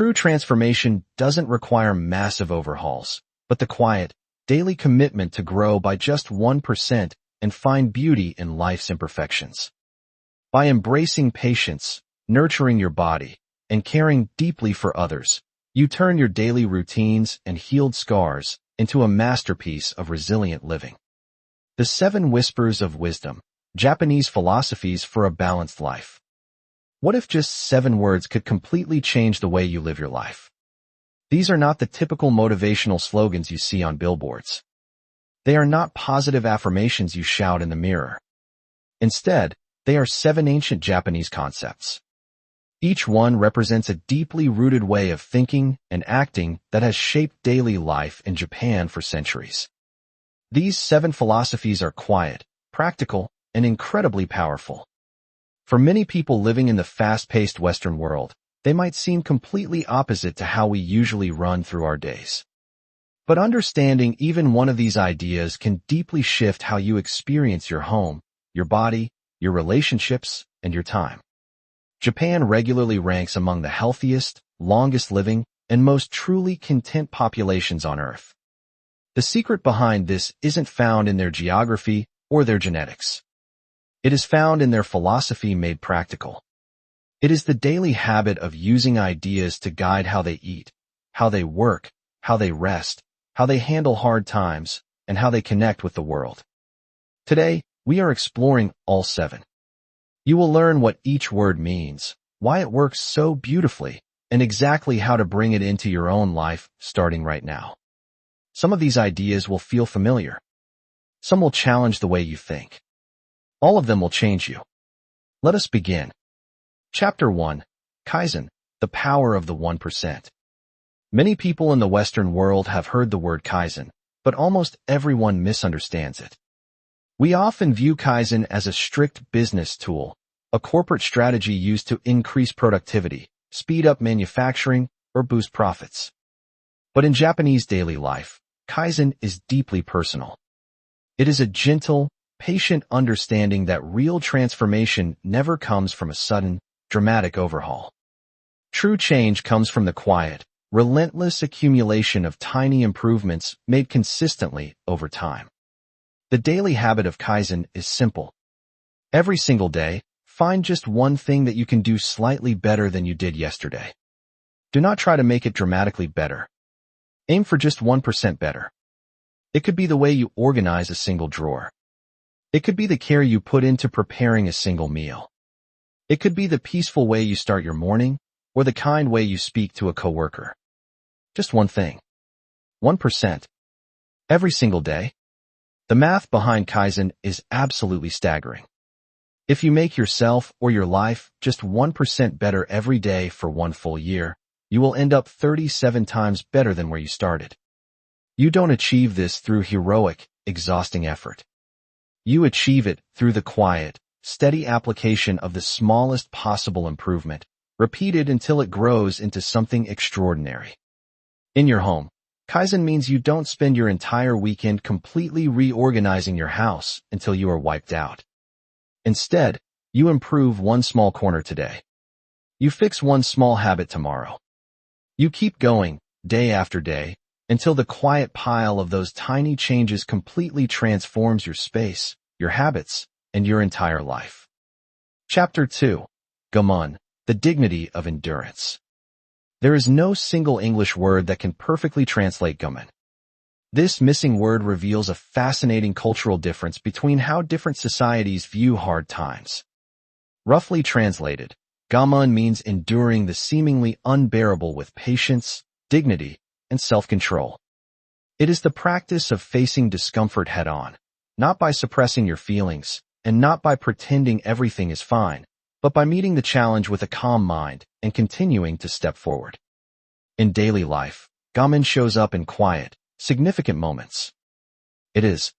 True transformation doesn't require massive overhauls, but the quiet, daily commitment to grow by just 1% and find beauty in life's imperfections. By embracing patience, nurturing your body, and caring deeply for others, you turn your daily routines and healed scars into a masterpiece of resilient living. The 7 Whispers of Wisdom, Japanese Philosophies for a Balanced Life. What if just 7 words could completely change the way you live your life? These are not the typical motivational slogans you see on billboards. They are not positive affirmations you shout in the mirror. Instead, they are 7 ancient Japanese concepts. Each one represents a deeply rooted way of thinking and acting that has shaped daily life in Japan for centuries. These 7 philosophies are quiet, practical, and incredibly powerful. For many people living in the fast-paced Western world, they might seem completely opposite to how we usually run through our days. But understanding even one of these ideas can deeply shift how you experience your home, your body, your relationships, and your time. Japan regularly ranks among the healthiest, longest living, and most truly content populations on Earth. The secret behind this isn't found in their geography or their genetics. It is found in their philosophy made practical. It is the daily habit of using ideas to guide how they eat, how they work, how they rest, how they handle hard times, and how they connect with the world. Today, we are exploring all 7. You will learn what each word means, why it works so beautifully, and exactly how to bring it into your own life starting right now. Some of these ideas will feel familiar. Some will challenge the way you think. All of them will change you. Let us begin. Chapter 1. Kaizen, the power of the 1%. Many people in the Western world have heard the word Kaizen, but almost everyone misunderstands it. We often view Kaizen as a strict business tool, a corporate strategy used to increase productivity, speed up manufacturing, or boost profits. But in Japanese daily life, Kaizen is deeply personal. It is a gentle, patient understanding that real transformation never comes from a sudden, dramatic overhaul. True change comes from the quiet, relentless accumulation of tiny improvements made consistently over time. The daily habit of Kaizen is simple. Every single day, find just one thing that you can do slightly better than you did yesterday. Do not try to make it dramatically better. Aim for just 1% better. It could be the way you organize a single drawer. It could be the care you put into preparing a single meal. It could be the peaceful way you start your morning, or the kind way you speak to a coworker. Just one thing. 1%. Every single day. The math behind Kaizen is absolutely staggering. If you make yourself or your life just 1% better every day for one full year, you will end up 37 times better than where you started. You don't achieve this through heroic, exhausting effort. You achieve it through the quiet, steady application of the smallest possible improvement, repeated until it grows into something extraordinary. In your home, Kaizen means you don't spend your entire weekend completely reorganizing your house until you are wiped out. Instead, you improve one small corner today. You fix one small habit tomorrow. You keep going, day after day, until the quiet pile of those tiny changes completely transforms your space, your habits, and your entire life. Chapter 2. Gaman, the dignity of endurance. There is no single English word that can perfectly translate Gaman. This missing word reveals a fascinating cultural difference between how different societies view hard times. Roughly translated, Gaman means enduring the seemingly unbearable with patience, dignity, and self-control. It is the practice of facing discomfort head-on, not by suppressing your feelings, and not by pretending everything is fine, but by meeting the challenge with a calm mind and continuing to step forward. In daily life, Gaman shows up in quiet, significant moments. It is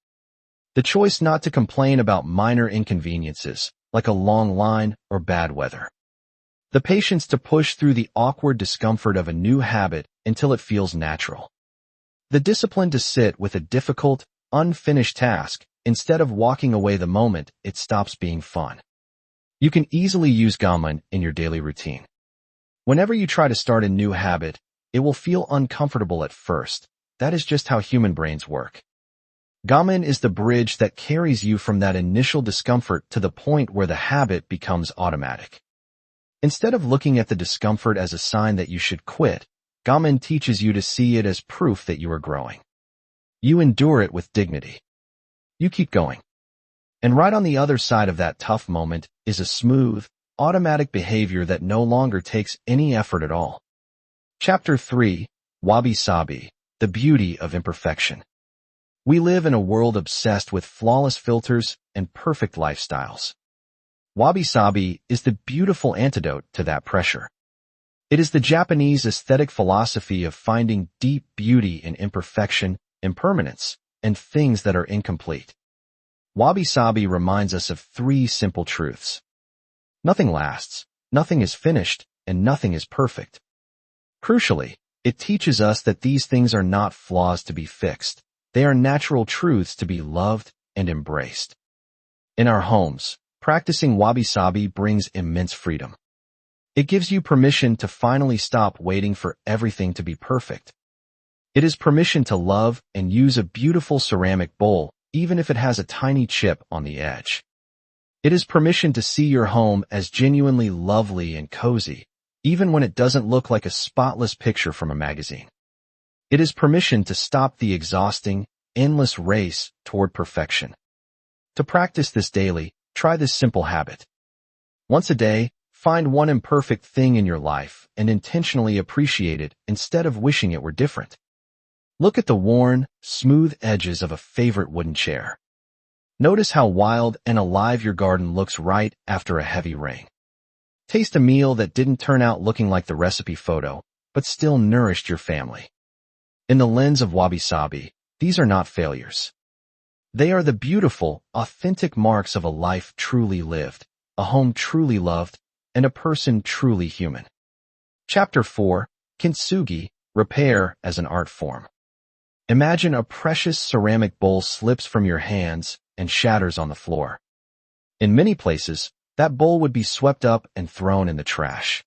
the choice not to complain about minor inconveniences, like a long line or bad weather. The patience to push through the awkward discomfort of a new habit until it feels natural. The discipline to sit with a difficult, unfinished task instead of walking away the moment it stops being fun. You can easily use Gaman in your daily routine. Whenever you try to start a new habit, it will feel uncomfortable at first. That is just how human brains work. Gaman is the bridge that carries you from that initial discomfort to the point where the habit becomes automatic. Instead of looking at the discomfort as a sign that you should quit, Gaman teaches you to see it as proof that you are growing. You endure it with dignity. You keep going. And right on the other side of that tough moment is a smooth, automatic behavior that no longer takes any effort at all. Chapter 3, Wabi-Sabi, the beauty of imperfection. We live in a world obsessed with flawless filters and perfect lifestyles. Wabi-Sabi is the beautiful antidote to that pressure. It is the Japanese aesthetic philosophy of finding deep beauty in imperfection, impermanence, and things that are incomplete. Wabi-Sabi reminds us of 3 simple truths. Nothing lasts, nothing is finished, and nothing is perfect. Crucially, it teaches us that these things are not flaws to be fixed. They are natural truths to be loved and embraced. In our homes, practicing Wabi-Sabi brings immense freedom. It gives you permission to finally stop waiting for everything to be perfect. It is permission to love and use a beautiful ceramic bowl, even if it has a tiny chip on the edge. It is permission to see your home as genuinely lovely and cozy, even when it doesn't look like a spotless picture from a magazine. It is permission to stop the exhausting, endless race toward perfection. To practice this daily, try this simple habit. Once a day, find one imperfect thing in your life and intentionally appreciate it instead of wishing it were different. Look at the worn, smooth edges of a favorite wooden chair. Notice how wild and alive your garden looks right after a heavy rain. Taste a meal that didn't turn out looking like the recipe photo, but still nourished your family. In the lens of Wabi-Sabi, these are not failures. They are the beautiful, authentic marks of a life truly lived, a home truly loved, and a person truly human. Chapter 4, Kintsugi, Repair as an Art Form. Imagine a precious ceramic bowl slips from your hands and shatters on the floor. In many places, that bowl would be swept up and thrown in the trash.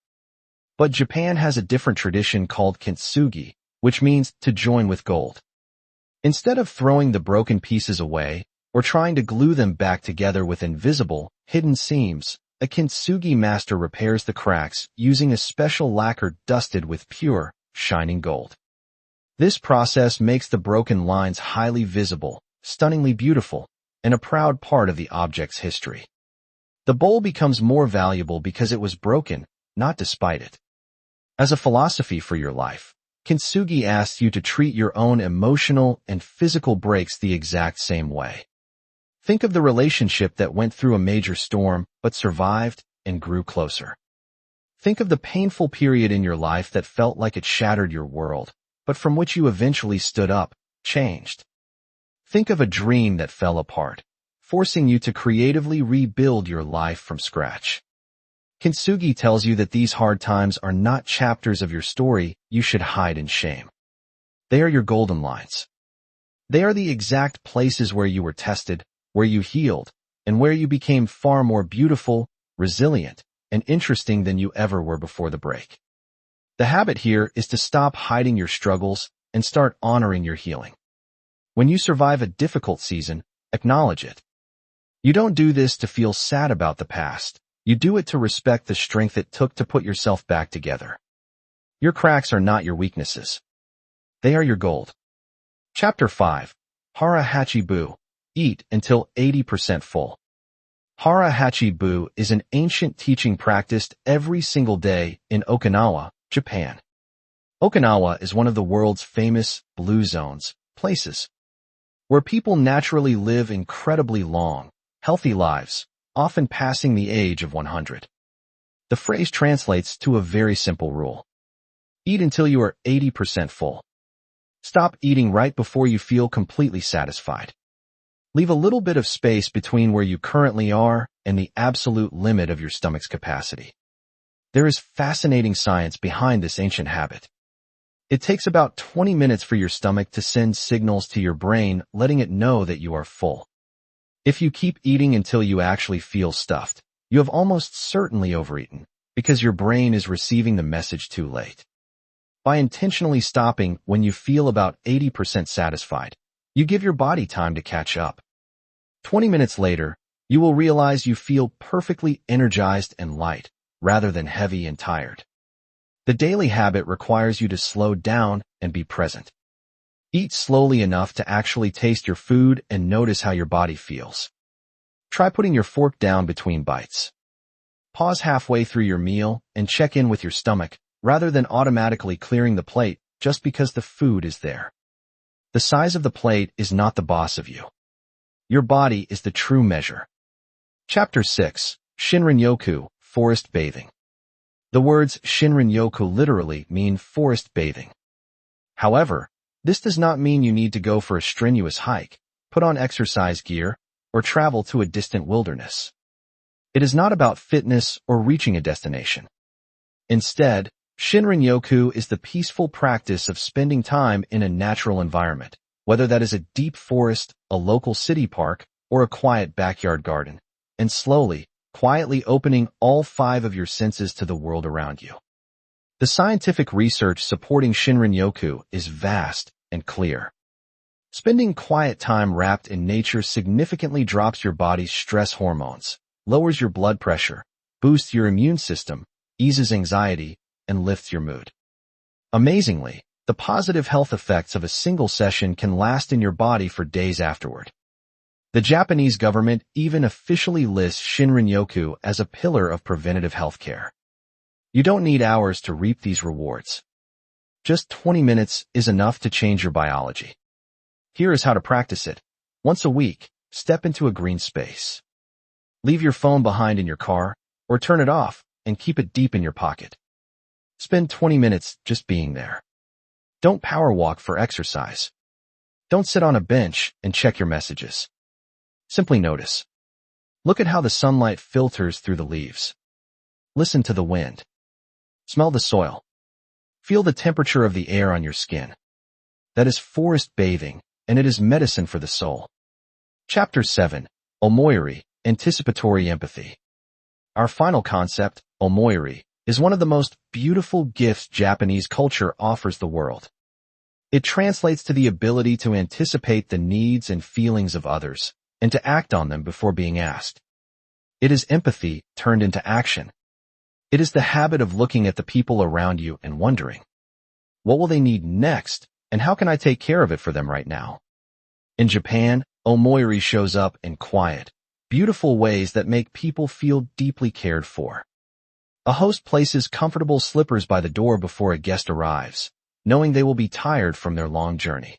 But Japan has a different tradition called Kintsugi, which means to join with gold. Instead of throwing the broken pieces away or trying to glue them back together with invisible, hidden seams, a Kintsugi master repairs the cracks using a special lacquer dusted with pure, shining gold. This process makes the broken lines highly visible, stunningly beautiful, and a proud part of the object's history. The bowl becomes more valuable because it was broken, not despite it. As a philosophy for your life, Kintsugi asks you to treat your own emotional and physical breaks the exact same way. Think of the relationship that went through a major storm but survived and grew closer. Think of the painful period in your life that felt like it shattered your world, but from which you eventually stood up, changed. Think of a dream that fell apart, forcing you to creatively rebuild your life from scratch. Kintsugi tells you that these hard times are not chapters of your story you should hide in shame. They are your golden lines. They are the exact places where you were tested, where you healed, and where you became far more beautiful, resilient, and interesting than you ever were before the break. The habit here is to stop hiding your struggles and start honoring your healing. When you survive a difficult season, acknowledge it. You don't do this to feel sad about the past. You do it to respect the strength it took to put yourself back together. Your cracks are not your weaknesses. They are your gold. Chapter 5, Hara Hachi Bu, Eat until 80% full. Hara Hachi Bu is an ancient teaching practiced every single day in Okinawa, Japan. Okinawa is one of the world's famous blue zones, places where people naturally live incredibly long, healthy lives, often passing the age of 100. The phrase translates to a very simple rule. Eat until you are 80% full. Stop eating right before you feel completely satisfied. Leave a little bit of space between where you currently are and the absolute limit of your stomach's capacity. There is fascinating science behind this ancient habit. It takes about 20 minutes for your stomach to send signals to your brain, letting it know that you are full. If you keep eating until you actually feel stuffed, you have almost certainly overeaten, because your brain is receiving the message too late. By intentionally stopping when you feel about 80% satisfied, you give your body time to catch up. 20 minutes later, you will realize you feel perfectly energized and light, rather than heavy and tired. The daily habit requires you to slow down and be present. Eat slowly enough to actually taste your food and notice how your body feels. Try putting your fork down between bites. Pause halfway through your meal and check in with your stomach, rather than automatically clearing the plate just because the food is there. The size of the plate is not the boss of you. Your body is the true measure. Chapter 6. Shinrin-Yoku, Forest Bathing. The words Shinrin-Yoku literally mean forest bathing. However, this does not mean you need to go for a strenuous hike, put on exercise gear, or travel to a distant wilderness. It is not about fitness or reaching a destination. Instead, Shinrin-Yoku is the peaceful practice of spending time in a natural environment, whether that is a deep forest, a local city park, or a quiet backyard garden, and slowly, quietly opening all 5 of your senses to the world around you. The scientific research supporting Shinrin-Yoku is vast and clear. Spending quiet time wrapped in nature significantly drops your body's stress hormones, lowers your blood pressure, boosts your immune system, eases anxiety, and lifts your mood. Amazingly, the positive health effects of a single session can last in your body for days afterward. The Japanese government even officially lists Shinrin-Yoku as a pillar of preventative healthcare. You don't need hours to reap these rewards. Just 20 minutes is enough to change your biology. Here is how to practice it. Once a week, step into a green space. Leave your phone behind in your car, or turn it off and keep it deep in your pocket. Spend 20 minutes just being there. Don't power walk for exercise. Don't sit on a bench and check your messages. Simply notice. Look at how the sunlight filters through the leaves. Listen to the wind. Smell the soil. Feel the temperature of the air on your skin. That is forest bathing, and it is medicine for the soul. Chapter 7. Omoyari, Anticipatory Empathy. Our final concept, Omoyari, is one of the most beautiful gifts Japanese culture offers the world. It translates to the ability to anticipate the needs and feelings of others, and to act on them before being asked. It is empathy turned into action. It is the habit of looking at the people around you and wondering, what will they need next, and how can I take care of it for them right now? In Japan, Omoyari shows up in quiet, beautiful ways that make people feel deeply cared for. A host places comfortable slippers by the door before a guest arrives, knowing they will be tired from their long journey.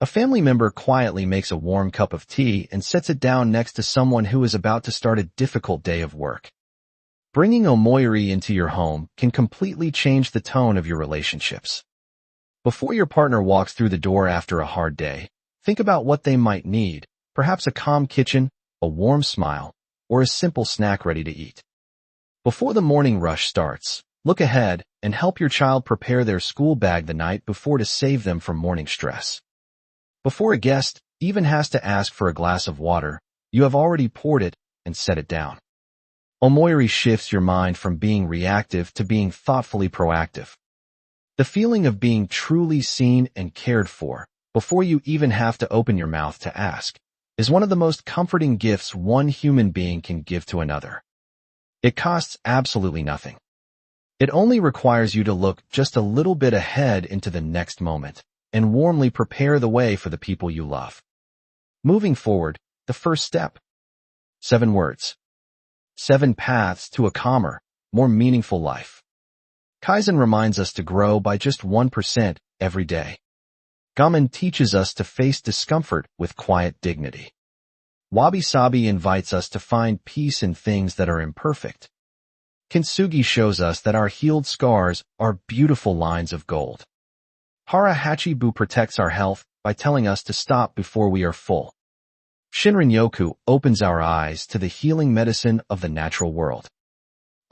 A family member quietly makes a warm cup of tea and sets it down next to someone who is about to start a difficult day of work. Bringing Omoyari into your home can completely change the tone of your relationships. Before your partner walks through the door after a hard day, think about what they might need, perhaps a calm kitchen, a warm smile, or a simple snack ready to eat. Before the morning rush starts, look ahead and help your child prepare their school bag the night before to save them from morning stress. Before a guest even has to ask for a glass of water, you have already poured it and set it down. Omoyari shifts your mind from being reactive to being thoughtfully proactive. The feeling of being truly seen and cared for, before you even have to open your mouth to ask, is one of the most comforting gifts one human being can give to another. It costs absolutely nothing. It only requires you to look just a little bit ahead into the next moment and warmly prepare the way for the people you love. Moving forward, the first step. 7 words. 7 paths to a calmer, more meaningful life. Kaizen reminds us to grow by just 1% every day. Gaman teaches us to face discomfort with quiet dignity. Wabi-Sabi invites us to find peace in things that are imperfect. Kintsugi shows us that our healed scars are beautiful lines of gold. Hara Hachi protects our health by telling us to stop before we are full. Shinrin-Yoku opens our eyes to the healing medicine of the natural world.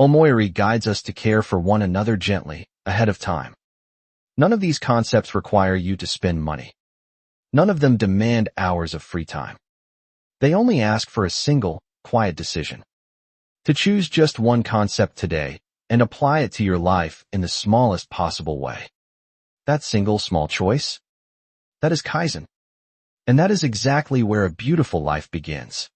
Omoyari guides us to care for one another gently, ahead of time. None of these concepts require you to spend money. None of them demand hours of free time. They only ask for a single, quiet decision. To choose just one concept today, and apply it to your life in the smallest possible way. That single small choice? That is Kaizen. And that is exactly where a beautiful life begins.